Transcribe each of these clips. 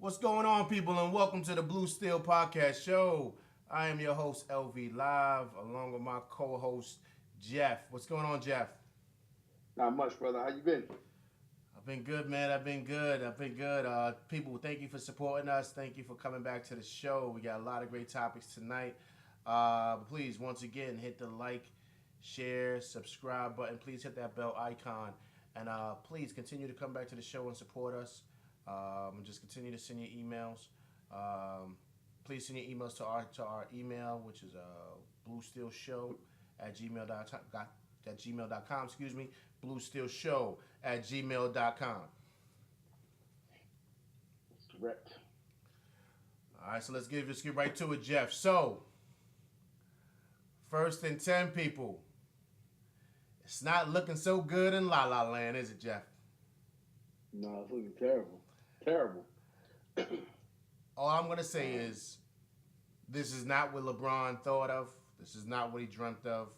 What's going on, people, and welcome to the Blue Steel Podcast Show. I am your host, LV Live, along with my co-host, Jeff. What's going on, Jeff? Not much, brother. How you been? I've been good, man. I've been good. People, thank you for supporting us. Thank you for coming back to the show. We got a lot of great topics tonight. Please, once again, hit the like, share, subscribe button. Please hit that bell icon. And please continue to come back to the show and support us. Just continue to send your emails. Please send your emails to our email, which is bluesteelshow at gmail.com. Excuse me, bluesteelshow at gmail.com. That's correct. All right, so let's get right to it, Jeff. So, first and 10 people. It's not looking so good in La La Land, is it, Jeff? No, it's looking terrible. Terrible. All I'm going to say is this is not what LeBron thought of. This is not what he dreamt of.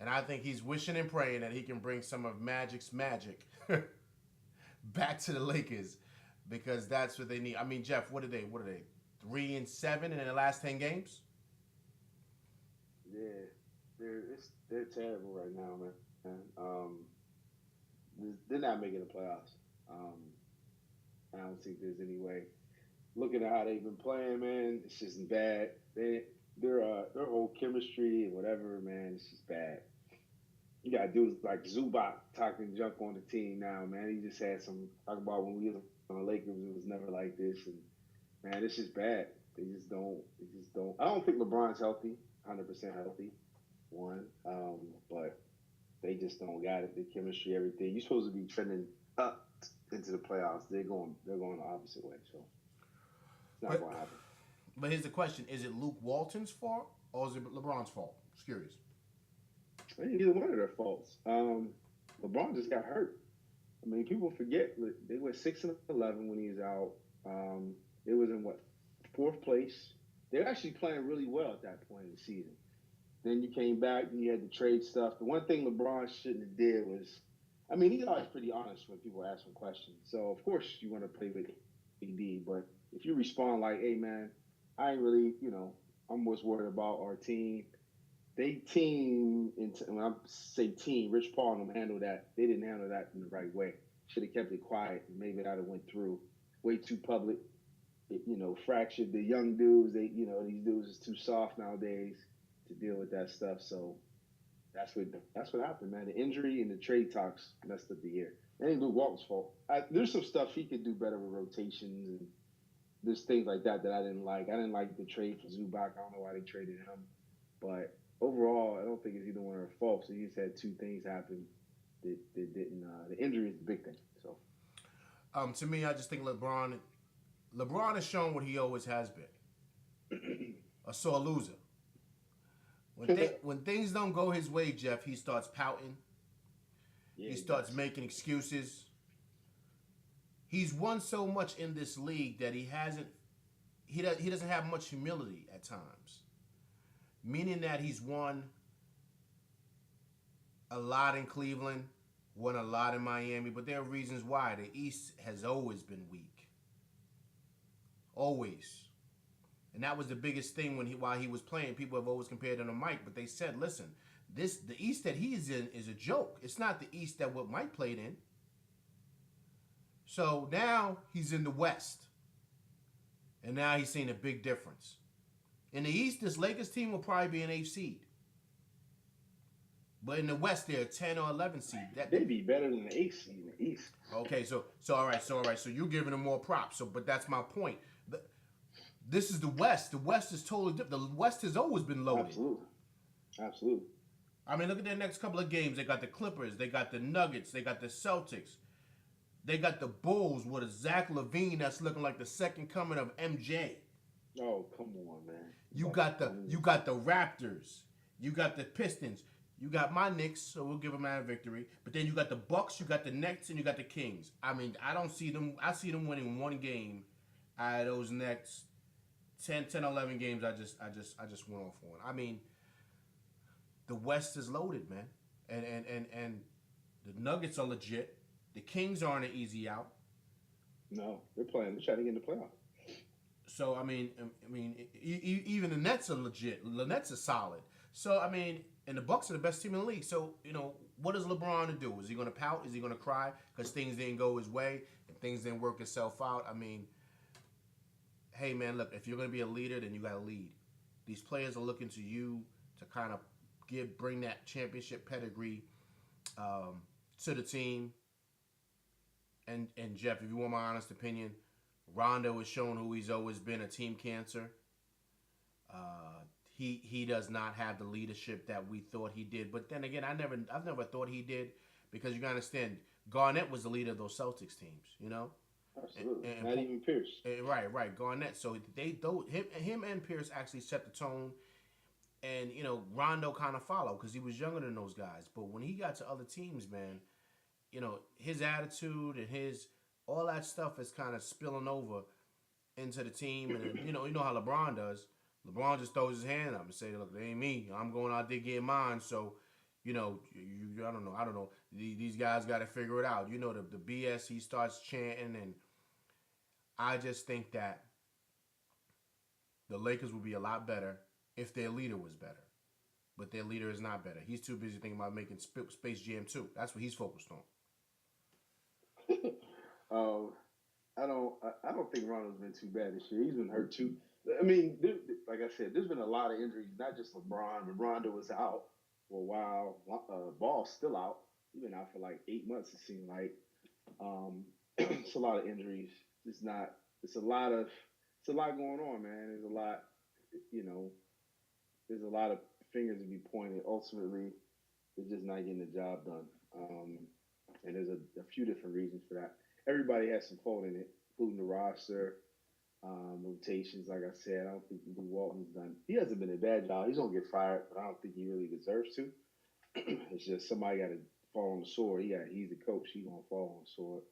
And I think he's wishing and praying that he can bring some of Magic's magic back to the Lakers because that's what they need. I mean, Jeff, what are they? 3-7 in their last 10 games? Yeah, they're terrible right now, man. They're not making the playoffs. I don't think there's any way. Looking at how they've been playing, man, it's just bad. Their whole chemistry and whatever, man, it's just bad. You got dudes like Zubac talking junk on the team now, man. He just had some talk about when we was on the Lakers, it was never like this, and man, it's just bad. They just don't. I don't think LeBron's healthy, 100% healthy. But they just don't got it. The chemistry, everything. You're supposed to be trending up into the playoffs. They're going the opposite way. So it's not going to happen. But here's the question: is it Luke Walton's fault or is it LeBron's fault? Just curious. I think either one of their faults. LeBron just got hurt. I mean, people forget they went 6-11 when he was out. They was in fourth place. They're actually playing really well at that point in the season. Then you came back and you had the trade stuff. The one thing LeBron shouldn't have did was, I mean, he's always pretty honest when people ask him questions. So of course you want to play with AD, but if you respond like, "Hey man, I ain't really, I'm most worried about our team." When I say team, Rich Paul and them handled that. They didn't handle that in the right way. Should have kept it quiet and maybe that have went through. Way too public. It, fractured the young dudes. These dudes is too soft nowadays to deal with that stuff. So that's what happened, man. The injury and the trade talks messed up the year. It ain't Luke Walton's fault. There's some stuff he could do better with rotations and there's things like that I didn't like. I didn't like the trade for Zubac. I don't know why they traded him, but overall, I don't think it's either one of their faults. He just had two things happen that didn't. The injury is the big thing. So, to me, I just think LeBron has shown what he always has been, a sore loser. When things don't go his way, Jeff, he starts pouting. Yeah, he starts making excuses. He's won so much in this league that he doesn't have much humility at times. Meaning that he's won a lot in Cleveland, won a lot in Miami, but there are reasons why. The East has always been weak. Always. And that was the biggest thing while he was playing. People have always compared him to Mike, but they said, listen, the East that he's in is a joke. It's not the East that what Mike played in. So now he's in the West. And now he's seeing a big difference. In the East, this Lakers team will probably be an 8th seed. But in the West, they're a 10 or 11 seed. They'd be better than the 8th seed in the East. Okay, so all right. So you're giving them more props. But that's my point. This is the West. The West is totally different. The West has always been loaded. Absolutely. I mean, look at their next couple of games. They got the Clippers. They got the Nuggets. They got the Celtics. They got the Bulls with a Zach LaVine that's looking like the second coming of MJ. Oh, come on, man. You got the Raptors. You got the Pistons. You got my Knicks, so we'll give them a victory. But then you got the Bucks, you got the Nets, and you got the Kings. I mean, I don't see them. I see them winning one game out of those next 10, 11 games I just went off on. I mean, the West is loaded, man. And the Nuggets are legit. The Kings aren't an easy out. No, they're playing. They're trying to get in the playoffs. So even the Nets are legit. The Nets are solid. So I mean, and the Bucks are the best team in the league. So what is LeBron to do? Is he going to pout? Is he going to cry because things didn't go his way and things didn't work itself out? I mean, hey man, look, if you're going to be a leader, then you got to lead. These players are looking to you to kind of bring that championship pedigree um, to the team. And Jeff, if you want my honest opinion, Rondo has shown who he's always been, a team cancer. He does not have the leadership that we thought he did. But then again, I've never thought he did, because you gotta understand, Garnett was the leader of those Celtics teams, Absolutely. and Not even Pierce. right, Garnett. So him and Pierce actually set the tone, and Rondo kind of followed because he was younger than those guys. But when he got to other teams, man, his attitude and his all that stuff is kind of spilling over into the team, and then, you know how LeBron does. LeBron just throws his hand up and say, "Look, it ain't me. I'm going out there getting mine." So, I don't know. These guys got to figure it out. The BS he starts chanting, and I just think that the Lakers would be a lot better if their leader was better. But their leader is not better. He's too busy thinking about making Space Jam 2. That's what he's focused on. um, I don't think Rondo's been too bad this year. He's been hurt too. I mean, like I said, there's been a lot of injuries. Not just LeBron. But Rondo was out for a while. Ball's still out. He's been out for like 8 months. It seemed like. It's a lot of injuries. It's not. It's a lot of. It's a lot going on, man. There's a lot. You know. There's a lot of fingers to be pointed. Ultimately, they're just not getting the job done. And there's a few different reasons for that. Everybody has some fault in it, including the roster, rotations. Like I said, I don't think Lou Walton's done. He hasn't been a bad job. He's gonna get fired, but I don't think he really deserves to. It's just somebody got to fall on the sword. He's the coach. He's gonna fall on the sword.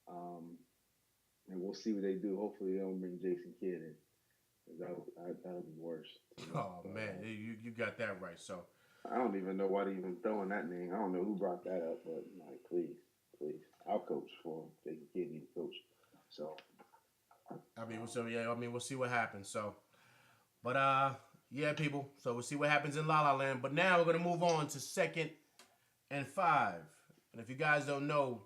Um, and we'll see what they do. Hopefully, they don't bring Jason Kidd in. That'll be worse. Oh man, you got that right. So I don't even know why they even throwing that name. I don't know who brought that up, but like, please, I'll coach for him. Jason Kidd need to coach. So we'll see what happens. So, but yeah, people. So we'll see what happens in La La Land. But now we're gonna move on to 2nd and 5. And if you guys don't know,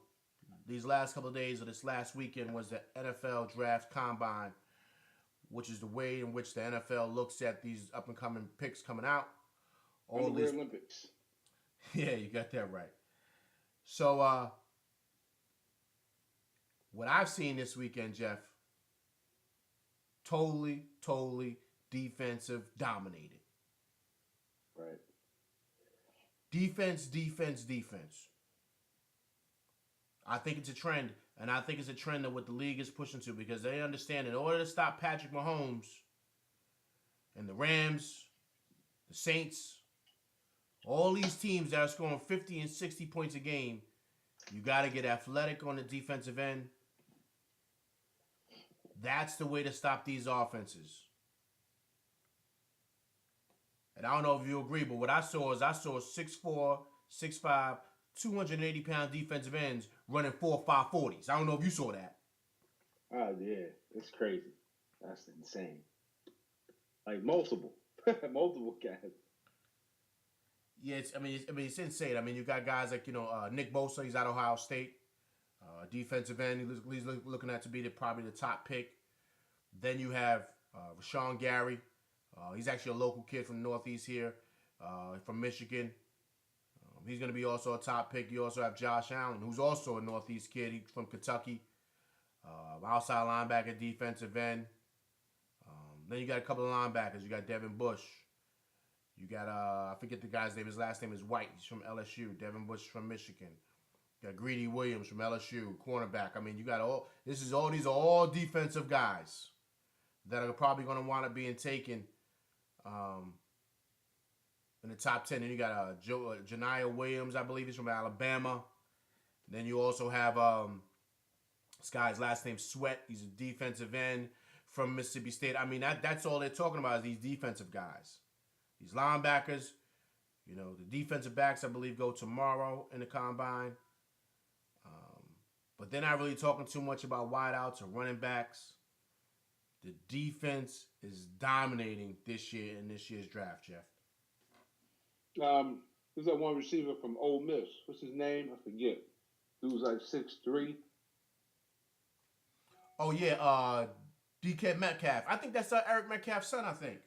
these last couple of days or this last weekend was the NFL Draft Combine, which is the way in which the NFL looks at these up and coming picks coming out. All these Olympics. Yeah, you got that right. So what I've seen this weekend, Jeff, totally defensive dominated. Right. Defense. I think it's a trend, and I think it's a trend that what the league is pushing to, because they understand in order to stop Patrick Mahomes and the Rams, the Saints, all these teams that are scoring 50 and 60 points a game, you got to get athletic on the defensive end. That's the way to stop these offenses. And I don't know if you agree, but what I saw 6'4", 6'5", 280-pound defensive ends running 4.5 40s. I don't know if you saw that. Oh yeah, it's crazy. That's insane. Like multiple guys. Yeah, it's insane. I mean, you got guys like Nick Bosa. He's at Ohio State, defensive end. He's looking at to be probably the top pick. Then you have Rashawn Gary. He's actually a local kid from the Northeast here, from Michigan. He's going to be also a top pick. You also have Josh Allen, who's also a Northeast kid. He's from Kentucky. Outside linebacker, defensive end. Then you got a couple of linebackers. You got Devin Bush. You got, I forget the guy's name. His last name is White. He's from LSU. Devin Bush from Michigan. You got Greedy Williams from LSU, cornerback. I mean, you got these are all defensive guys that are probably going to want to being taken in the top 10. Then you got Janiah Williams, I believe he's from Alabama. Then you also have this guy's last name Sweat. He's a defensive end from Mississippi State. I mean, that's all they're talking about is these defensive guys. These linebackers, the defensive backs, I believe, go tomorrow in the combine. but they're not really talking too much about wideouts or running backs. The defense is dominating this year in this year's draft, Jeff. There's that one receiver from Ole Miss. What's his name? I forget. Dude's like 6'3". Oh yeah, DK Metcalf. I think that's Eric Metcalf's son. I think.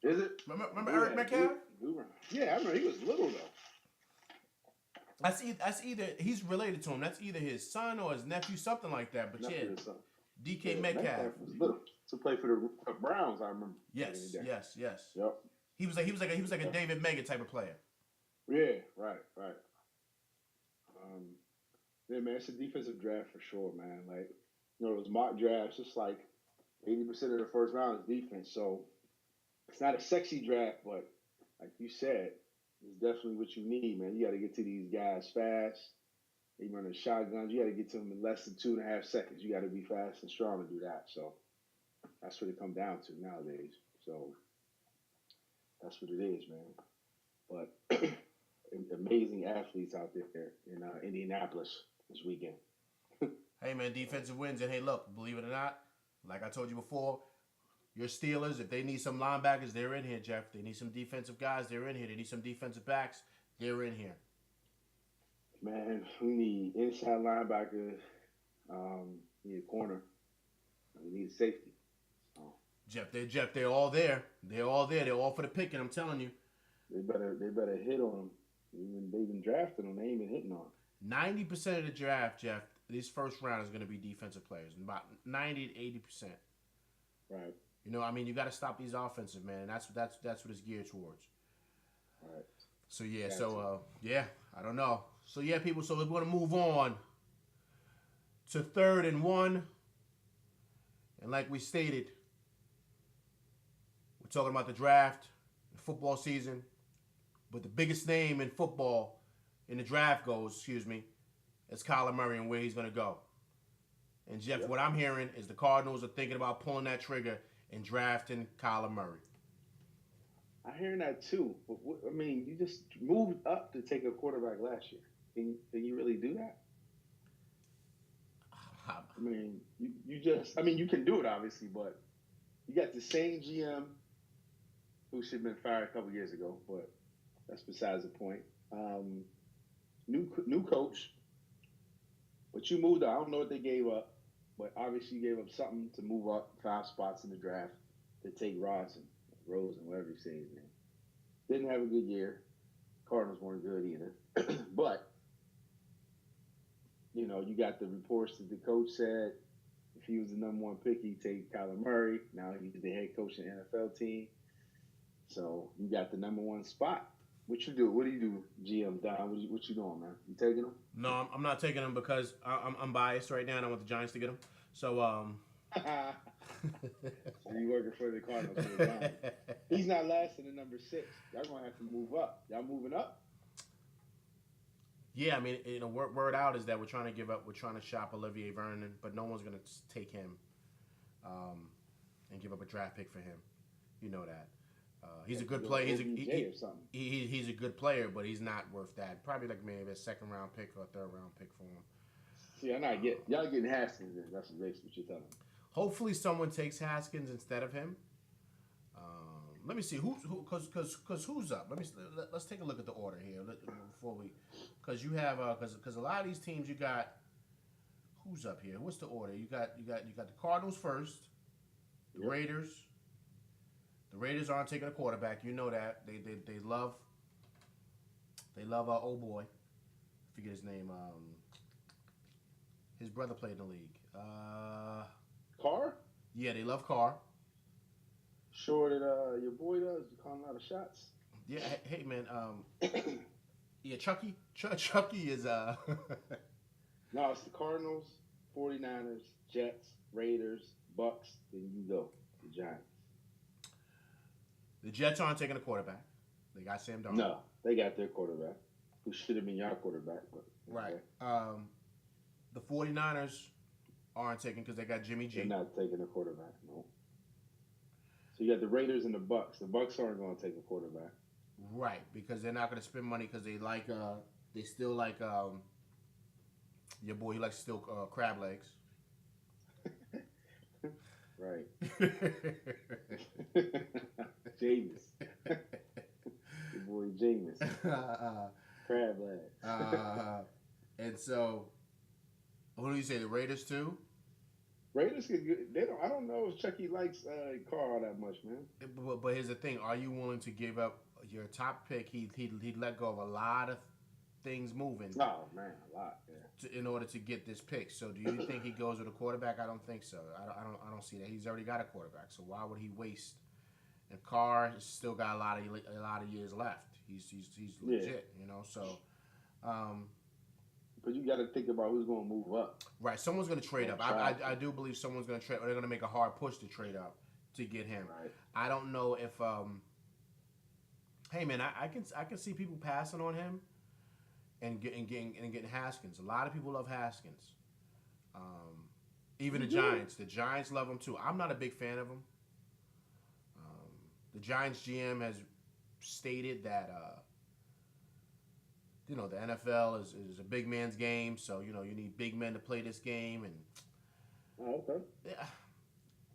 Is it? Remember Eric Metcalf? Yeah, I remember he was little though. That's either he's related to him. That's either his son or his nephew, something like that. But Nephew yeah, or something. DK Metcalf was little. To play for the Browns, I remember. Yes. Yep. He was like a David Megan type of player. Yeah, right. Yeah, man, it's a defensive draft for sure, man. Like, those mock drafts, it's like 80% of the first round is defense. So it's not a sexy draft, but like you said, it's definitely what you need, man. You got to get to these guys fast. They running shotguns. You got to get to them in less than 2.5 seconds. You got to be fast and strong to do that. So that's what it comes down to nowadays. So that's what it is, man. But amazing athletes out there in Indianapolis this weekend. Hey, man, defensive wins. And hey, look, believe it or not, like I told you before, your Steelers, if they need some linebackers, they're in here, Jeff. They need some defensive guys, they're in here. They need some defensive backs, they're in here. Man, we need inside linebackers. We need a corner. We need safety. So, They're all there. They're all there. They're all for the picking, I'm telling you. They better hit on them. They've been drafting them. They ain't been hitting on them. 90% of the draft, Jeff, this first round is going to be defensive players. About 90 to 80%. Right. You know, I mean, you got to stop these offensive, man. That's what it's geared towards. Right. So yeah, I don't know. So yeah, people. So we're going to move on to 3rd and 1, and like we stated, we're talking about the draft, the football season, but the biggest name in football in the draft is Kyler Murray and where he's going to go. And Jeff, What I'm hearing is the Cardinals are thinking about pulling that trigger and drafting Kyler Murray. I'm hearing that too. But I mean, you just moved up to take a quarterback last year. Can you really do that? I mean, you can do it obviously, but you got the same GM who should have been fired a couple years ago, but that's besides the point. New coach, but you moved up. I don't know what they gave up, but obviously you gave up something to move up 5 spots in the draft to take Rosen, whatever you say his name. Didn't have a good year. Cardinals weren't good either. But, you got the reports that the coach said if he was the number 1 pick, he'd take Kyler Murray. Now he's the head coach of the NFL team. So you got the number 1 spot. What you do? What do you do, GM Don? What you doing, man? You taking him? No, I'm not taking him because I'm biased right now and I want the Giants to get him. So, So you working for the Cardinals for the Giants. He's not lasting at number 6. Y'all gonna have to move up. Y'all moving up? Yeah, I mean, word out is that we're trying to shop Olivier Vernon, but no one's gonna take him, and give up a draft pick for him. You know that. He's a good player. He's a good player, but he's not worth that. Probably like maybe a 2nd round pick or a 3rd round pick for him. See, y'all getting Haskins. Then. That's basically what you're telling me. Hopefully, someone takes Haskins instead of him. Let me see because who's up. Let's take a look at the order here because you have because a lot of these teams you got who's up here. What's the order? You got the Cardinals first, the Raiders. The Raiders aren't taking a quarterback. You know that they love our old boy. I forget his name. His brother played in the league. Carr? Yeah, they love Carr. Sure that your boy does. You calling out of shots. Yeah, hey man. Yeah, Chucky. Chucky is No, it's the Cardinals, 49ers, Jets, Raiders, Bucks. Then you go the Giants. The Jets aren't taking a quarterback. They got Sam Darnold. No, they got their quarterback, who should have been your quarterback. But right. The 49ers aren't taking because they got Jimmy G. They're not taking a quarterback, no. So you got the Raiders and the Bucks. The Bucks aren't going to take a quarterback. Right, because they're not going to spend money because they still like Your boy, he likes to steal crab legs. Right. Jameis. Your boy Jameis. Crab legs. And so, who do you say? The Raiders too? Raiders get good. They don't. I don't know if Chucky likes Carr that much, man. But here's the thing: are you willing to give up your top pick? He let go of a lot of things moving. Oh man, a lot. Yeah. In order to get this pick. So do you think he goes with a quarterback? I don't think so. I don't see that. He's already got a quarterback. So why would he waste? And Carr has still got a lot of years left. He's legit, you know. So, but you got to think about who's going to move up. Right, someone's going to trade up. I do believe someone's going to trade. Or they're going to make a hard push to trade up to get him. Right. I don't know if. Hey man, I can see people passing on him. And getting Haskins. A lot of people love Haskins. Even the Giants. The Giants love him too. I'm not a big fan of him. The Giants GM has stated that the NFL is a big man's game, so you need big men to play this game, and okay.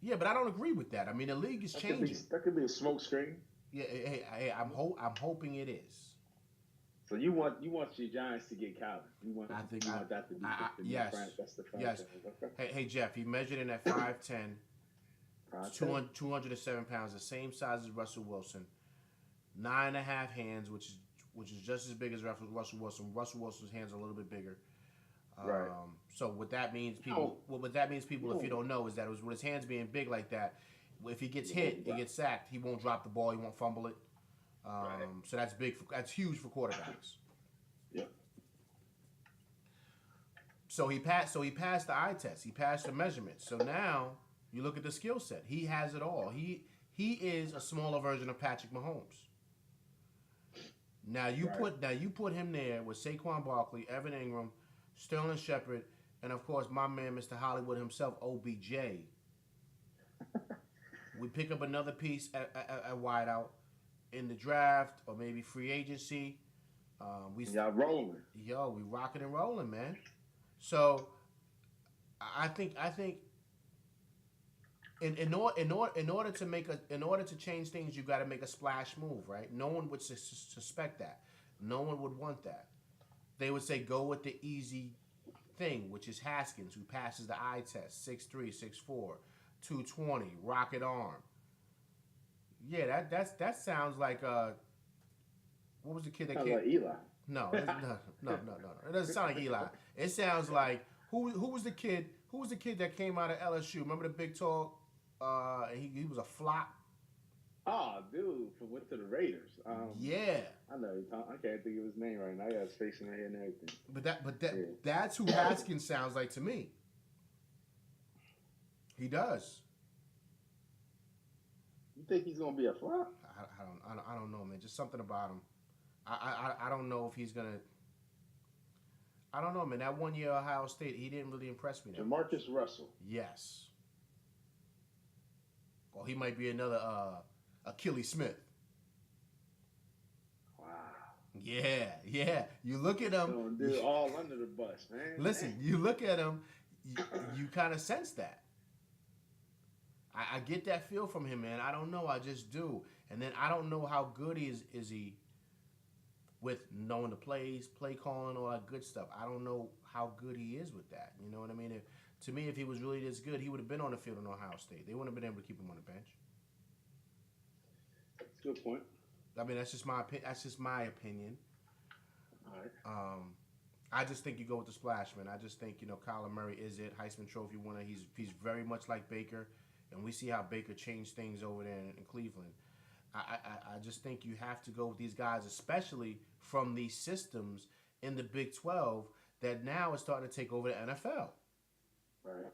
Yeah, but I don't agree with that. I mean, the league is changing. That could be a smoke screen. Yeah, hey, I'm hoping it is. So you want your Giants to get Calvin? You want that to be yes. That's the franchise. Yes. Okay. Hey Jeff, he measured in at 5'10", 207 pounds, the same size as Russell Wilson, 9.5 hands, which is just as big as Russell Wilson. Russell Wilson's hands are a little bit bigger. Right. So what that means, people, if you don't know, is that with his hands being big like that, if he gets hit, he gets sacked, he won't drop the ball, he won't fumble it. Right. So that's big. That's huge for quarterbacks. Yeah. So he passed the eye test. He passed the measurement. So now you look at the skill set. He has it all. He is a smaller version of Patrick Mahomes. Now you put him there with Saquon Barkley, Evan Ingram, Sterling Shepard, and of course my man Mr. Hollywood himself, OBJ. We pick up another piece at wideout in the draft or maybe free agency. Y'all rolling. We rocking and rolling, man. So I think in order to change things, you got to make a splash move, right? No one would suspect that. No one would want that. They would say go with the easy thing, which is Haskins, who passes the eye test, 6'3", 6'4", 220, rocket arm. Yeah, that sounds like what was the kid that came? Like Eli. No. It doesn't sound like Eli. It sounds like who was the kid? Who was the kid that came out of LSU? Remember the big tall? He was a flop. Oh, dude, went to the Raiders. Yeah. I know. I can't think of his name right now. I got his face in my head and everything. That's who Haskins sounds like to me. He does. You think he's gonna be a flop? I don't know, man. Just something about him. I don't know if he's gonna. I don't know, man. That 1 year Ohio State, he didn't really impress me. Jamarcus Russell. Yes. Or he might be another Achilles Smith. Wow. Yeah. You look at him. Dude, all under the bus, man. Listen, you look at him, you kind of sense that. I get that feel from him, man. I don't know. I just do. And then I don't know how good is he with knowing the plays, play calling, all that good stuff. I don't know how good he is with that. You know what I mean? To me, if he was really this good, he would have been on the field in Ohio State. They wouldn't have been able to keep him on the bench. That's a good point. I mean, that's just my opinion. All right. I just think you go with the splash, man. I just think, Kyler Murray is it. Heisman Trophy winner. He's very much like Baker. And we see how Baker changed things over there in Cleveland. I just think you have to go with these guys, especially from these systems in the Big 12 that now is starting to take over the NFL. Right.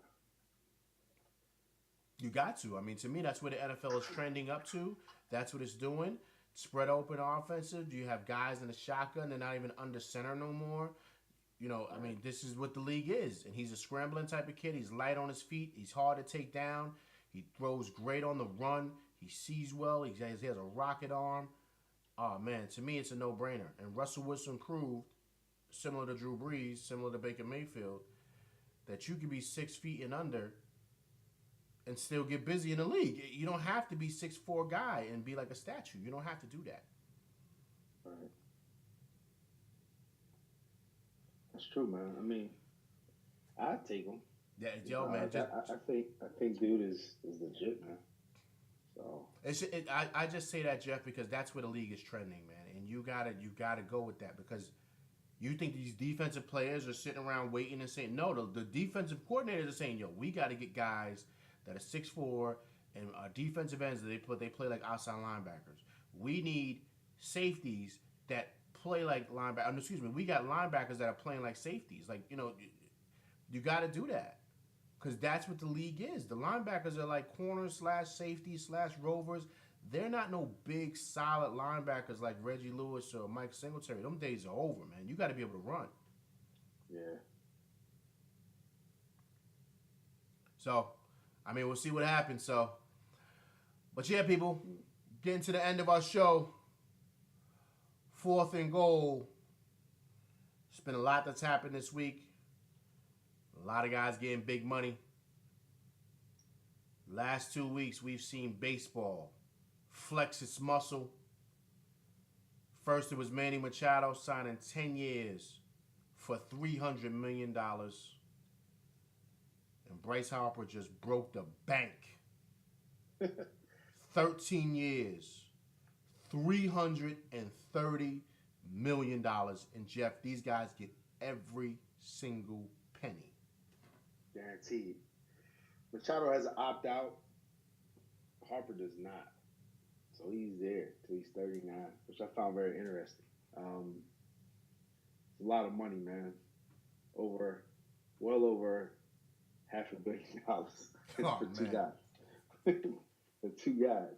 You got to. I mean, to me, that's where the NFL is trending up to. That's what it's doing. Spread open offensive. You have guys in the shotgun. They're not even under center no more. I mean, this is what the league is. And he's a scrambling type of kid. He's light on his feet. He's hard to take down. He throws great on the run. He sees well. He has a rocket arm. Oh, man, to me, it's a no-brainer. And Russell Wilson proved similar to Drew Brees, similar to Baker Mayfield, that you can be 6 feet and under and still get busy in the league. You don't have to be 6'4" guy and be like a statue. You don't have to do that. Right. That's true, man. I mean, I'd take him. Yeah, yo, man. I think dude is legit, man. So I just say that, Jeff, because that's where the league is trending, man, and you gotta go with that because you think these defensive players are sitting around waiting and saying no. The defensive coordinators are saying, yo, we got to get guys that are 6'4" and defensive ends that they play like outside linebackers. We need safeties that play like linebackers. Excuse me, we got linebackers that are playing like safeties. Like you got to do that. Because that's what the league is. The linebackers are like corners / safeties / rovers. They're not no big, solid linebackers like Reggie Lewis or Mike Singletary. Them days are over, man. You got to be able to run. yeah. So, I mean, we'll see what happens. So, but yeah, people, getting to the end of our show. 4th and goal. It's been a lot that's happened this week. A lot of guys getting big money. Last 2 weeks, we've seen baseball flex its muscle. First, it was Manny Machado signing 10 years for $300 million. And Bryce Harper just broke the bank. 13 years, $330 million. And Jeff, these guys get every single penny. Guaranteed. Machado has an opt out. Harper does not. So he's there till he's 39, which I found very interesting. It's a lot of money, man. Well over $500 million for two guys. For two guys.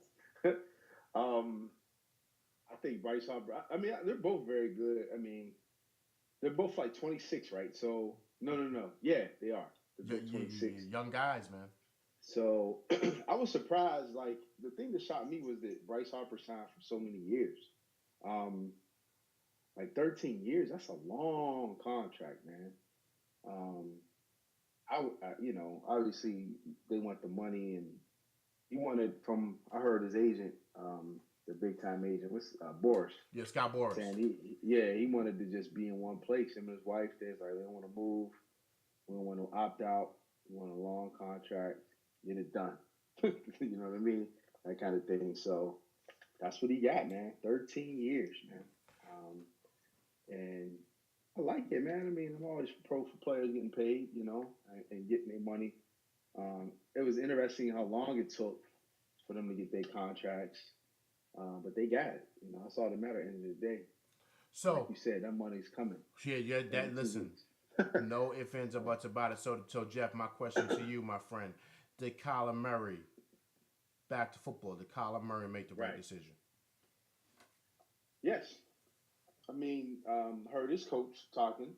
I think Bryce Harper. I mean, they're both very good. I mean, they're both like 26, right? So no. Yeah, they are. They're both 26. Young guys, man. So I was surprised. Like the thing that shocked me was that Bryce Harper signed for so many years. Like 13 years. That's a long contract, man. Obviously they want the money, and he wanted from. I heard his agent, the big time agent, was Boris. Yeah, Scott Boris. Saying he wanted to just be in one place. Him and his wife. They don't want to move. We don't want to opt out. We want a long contract. Get it done. You know what I mean? That kind of thing. So that's what he got, man. 13 years, man. And I like it, man. I mean, I'm always pro for players getting paid, and getting their money. It was interesting how long it took for them to get their contracts, but they got it. That's all that matters at the end of the day. So, like you said, that money's coming. Yeah. Listen, no ifs, ands, or buts about it. So, Jeff, my question to you, my friend: did Kyler Murray, back to football, did Kyler Murray make the right decision? Yes. I mean, heard his coach talking,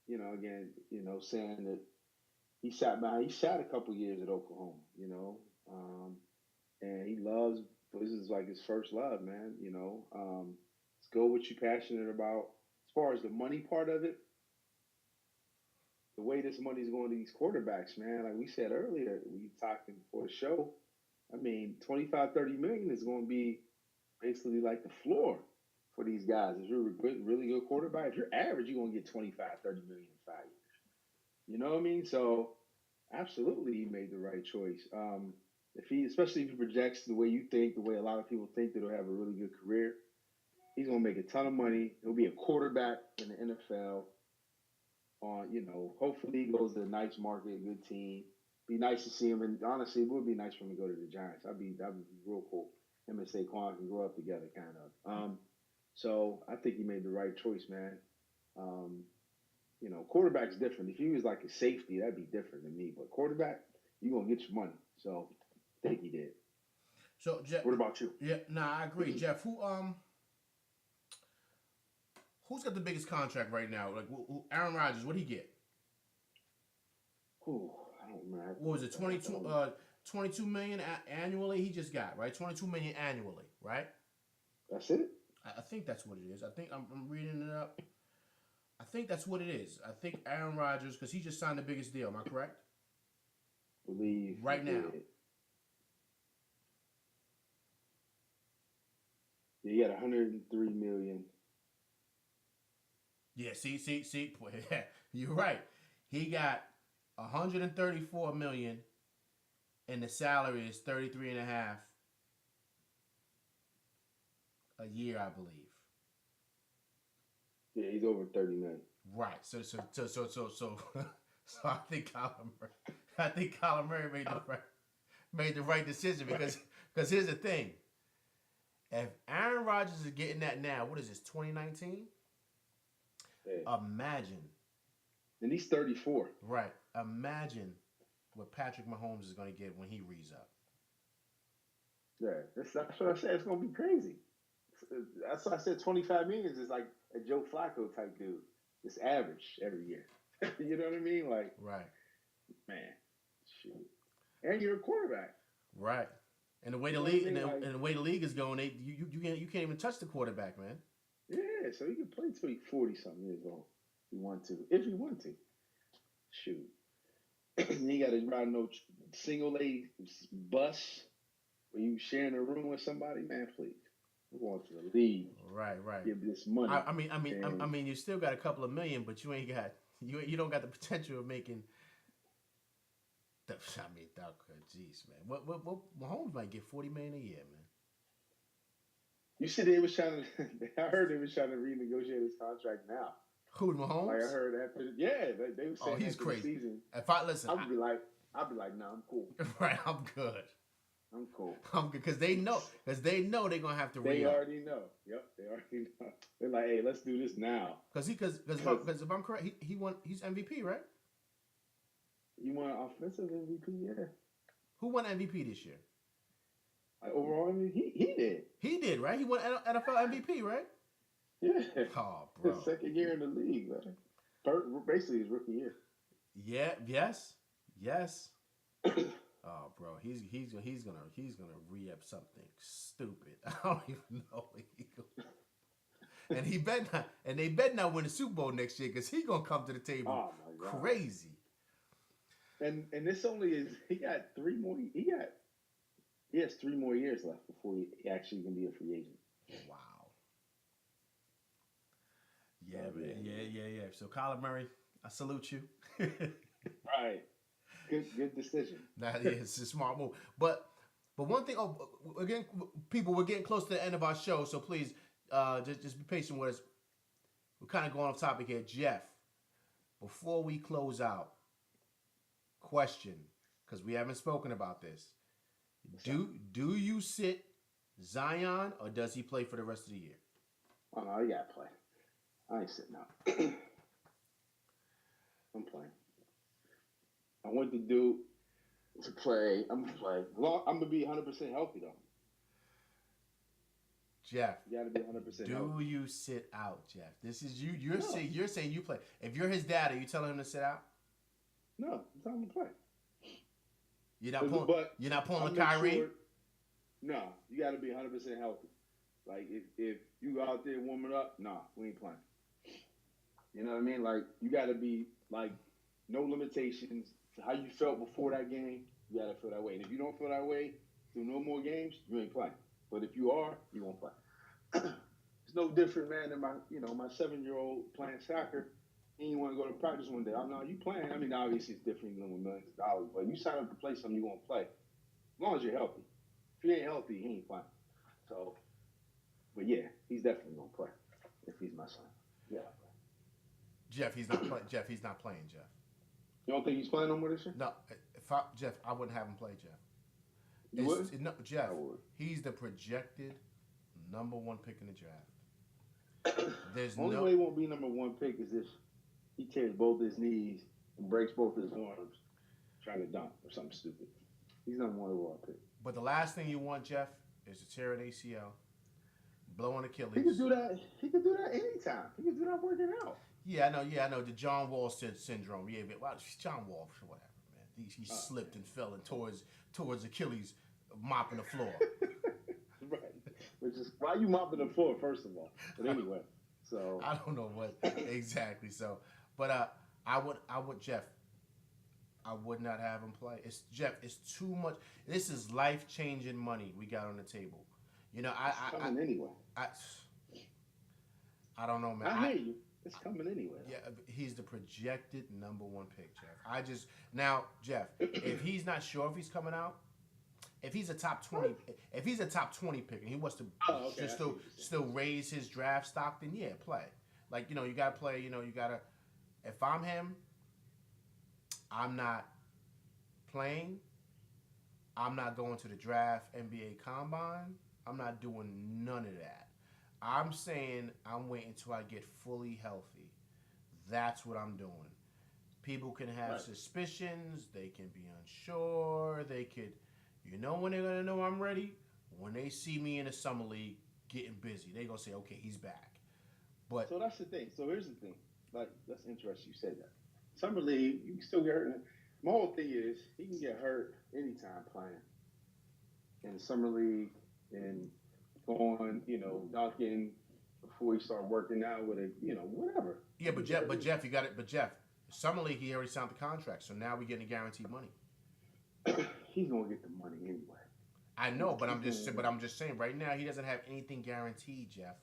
saying that he sat a couple years at Oklahoma, and he loves, this is like his first love, man, let's go what you're passionate about. As far as the money part of it, the way this money's going to these quarterbacks, man, like we said earlier, we talking before the show, I mean, 25, 30 million is going to be basically like the floor for these guys. If you're a really good quarterback, if you're average, you're going to get 25, 30 million in 5 years. You know what I mean? So, absolutely, he made the right choice. Especially if he projects the way you think, the way a lot of people think that he'll have a really good career, he's going to make a ton of money. He'll be a quarterback in the NFL. Hopefully he goes to a nice market, a good team. Be nice to see him, and honestly, it would be nice for him to go to the Giants. That would be real cool. Him and Saquon can grow up together, kind of. So I think he made the right choice, man. Quarterback's different. If he was like a safety, that'd be different than me. But quarterback, you're gonna get your money. So I think he did. So Jeff, what about you? Yeah, I agree. Jeff, who's got the biggest contract right now? Like Aaron Rodgers, what did he get? Ooh, I don't remember. What was it? 22 million annually. He just got, right? 22 million annually, right? That's it. I think that's what it is. I think I'm reading it up. I think that's what it is. I think Aaron Rodgers, because he just signed the biggest deal. Am I correct? Believe Right now. Yeah, he got 103 million. Yeah, see. You're right. He got 134 million, and the salary is 33 and a half a year, I believe. Yeah, he's over 30 million. Right. So so I think Kyler Murray made the right decision because here's the thing. If Aaron Rodgers is getting that now, what is this, 2019? Yeah. Imagine. And he's 34. Right. Imagine what Patrick Mahomes is going to get when he rees up. Yeah, that's what I said. It's going to be crazy. That's why I said 25 million is like a Joe Flacco type dude. It's average every year. You know what I mean? Like, right. Man, shoot. And you're a quarterback. Right. And the way the league and the way the league is going, you can't even touch the quarterback, man. Yeah, so he can play till he's 40 something years old. If he want to. If he want to. Shoot. You got to ride no single A bus where you sharing a room with somebody, man, please. I'm going to the league. Right. Give this money. I mean, you still got a couple of million, but you don't got the potential of making. Jeez, man. What Mahomes might get 40 million a year, man. You said they was trying to. I heard they was trying to renegotiate his contract now. Who, Mahomes? Like I heard after. Yeah, they were saying he's after crazy. the season. If I listen, I'd be like, nah, I'm cool. Right, I'm good. I'm cool. I'm good because they know they're gonna have to. They already know. Yep, they already know. They're like, hey, let's do this now. Because if I'm correct, he won. He's MVP, right? You won offensive MVP, yeah. Who won MVP this year? Like overall, I mean, he did. He did, right? He won NFL MVP, right? Yeah. Oh, bro. His second year in the league, man. Basically his rookie year. Yeah. Yes. Oh, bro, he's gonna re-up something stupid. I don't even know. And they bet not win the Super Bowl next year because he gonna come to the table crazy. And this only is he got 3 more. He has 3 more years left before he actually can be a free agent. Wow. Yeah, man. Yeah. So Kyler Murray, I salute you. Right. Good decision. It's a smart move. But one thing. Oh, again, people, we're getting close to the end of our show, so please, just be patient with us. We're kind of going off topic here, Jeff. Before we close out, question, because we haven't spoken about this. Do you sit Zion or does he play for the rest of the year? Oh no, he gotta play. I ain't sitting out. I'm playing. I want the dude to play. I'm gonna play. I'm gonna be 100% healthy though. Jeff, you gotta be 100% healthy. Do you sit out, Jeff? This is you. You're saying you play. If you're his dad, are you telling him to sit out? No, I'm telling him to play. You're not pulling the Kyrie? Sure, no, you got to be 100% healthy. Like, if you go out there warming up, nah, we ain't playing. You know what I mean? Like, you got to be, like, no limitations. How you felt before that game, you got to feel that way. And if you don't feel that way through no more games, you ain't playing. But if you are, you won't play. It's no different, man, than my 7-year-old playing soccer. He didn't want to go to practice one day. I'm not, you playing. I mean, obviously it's different than with millions of dollars, but you sign up to play something, you want to play. As long as you're healthy. If he ain't healthy, he ain't playing. So, but yeah, he's definitely going to play if he's my son. Yeah. Jeff, he's not playing. Jeff. You don't think he's playing no more this year? No. Jeff, I wouldn't have him play, Jeff. You would? No, Jeff, he's the projected number 1 pick in the draft. There's Only way he won't be number 1 pick is if he tears both his knees and breaks both his arms trying to dunk or something stupid. He's number 1 overall pick. But the last thing you want, Jeff, is to tear an ACL, blow an Achilles. He could do that. He could do that anytime. He could do that working out. Yeah, I know. The John Wall syndrome. Yeah, but John Wall, whatever, man. He slipped and fell and towards Achilles, mopping the floor. Right. Which is why you mopping the floor, first of all. But anyway. So I don't know what exactly. So, but I would Jeff. I would not have him play. It's Jeff. It's too much. This is life changing money we got on the table. You know, it's coming anyway. I, I don't know, man. I hear you. It's coming anyway. Yeah, he's the projected number one pick, Jeff. I just now, Jeff. If he's not sure if he's coming out, if he's a top 20, if he's a top 20 pick and he wants to Oh, okay. just still raise his draft stock, then yeah, play. Like you gotta play. You gotta. If I'm him, I'm not playing. I'm not going to the draft NBA combine. I'm not doing none of that. I'm saying I'm waiting until I get fully healthy. That's what I'm doing. People can have Right. suspicions. They can be unsure. They could, when they're gonna know I'm ready. When they see me in the summer league getting busy, they gonna say, "Okay, he's back." But So that's the thing. So here's the thing. Like, that's interesting you said that. Summer league, you can still get hurt. My whole thing is he can get hurt anytime playing in the summer league and going, dunking before he start working out with whatever. yeah, but Jeff, you got it. But Jeff, summer league, he already signed the contract, so now we getting guaranteed money. He's gonna get the money anyway. I know, but I'm just saying. Right now, he doesn't have anything guaranteed, Jeff.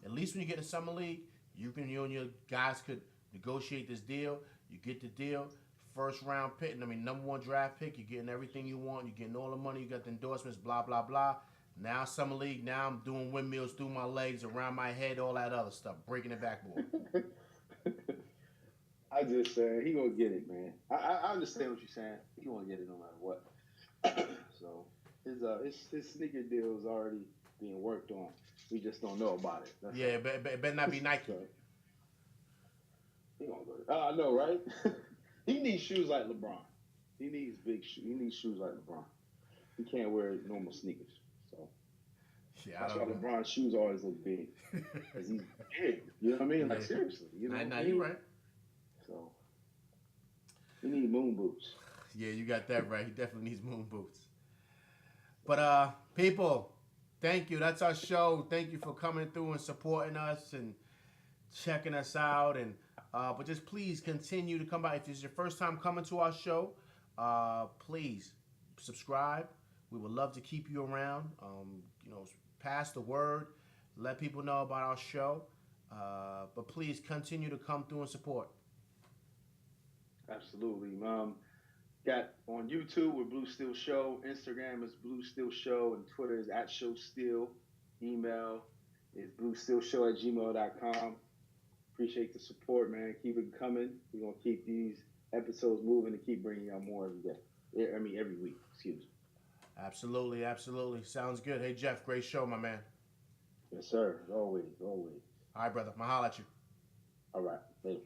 At least when you get in summer league, you and your guys could negotiate this deal. You get the deal, first round pick. I mean, number one draft pick. You're getting everything you want. You're getting all the money. You got the endorsements. Blah blah blah. Now summer league. Now I'm doing windmills through my legs, around my head, all that other stuff, breaking the backboard. I just say he gonna get it, man. I understand what you're saying. He gonna get it no matter what. So his sneaker deal is already being worked on. We just don't know about it. That's Yeah, but it better not be Nike. So, he gonna go. I know, right? He needs shoes like LeBron. He needs big shoes. He needs shoes like LeBron. He can't wear normal sneakers. So Yeah, I that's why don't know. LeBron's shoes always look big. Because he's big. You know what I mean? Like, seriously. Nah, you're right. So he need moon boots. Yeah, you got that right. He definitely needs moon boots. But people, thank you. That's our show. Thank you for coming through and supporting us and checking us out. And but just please continue to come by. If this is your first time coming to our show, please subscribe. We would love to keep you around. Pass the word. Let people know about our show. But please continue to come through and support. Absolutely. Got on YouTube with Blue Steel Show. Instagram is Blue Steel Show. And Twitter is @ShowSteel. Email is bluesteelshow@gmail.com. Appreciate the support, man. Keep it coming. We're going to keep these episodes moving and keep bringing y'all more every day. Every week. Excuse me. Absolutely, absolutely. Sounds good. Hey, Jeff, great show, my man. Yes, sir. Always, always. All right, brother. I'll holler at you. All right. Later.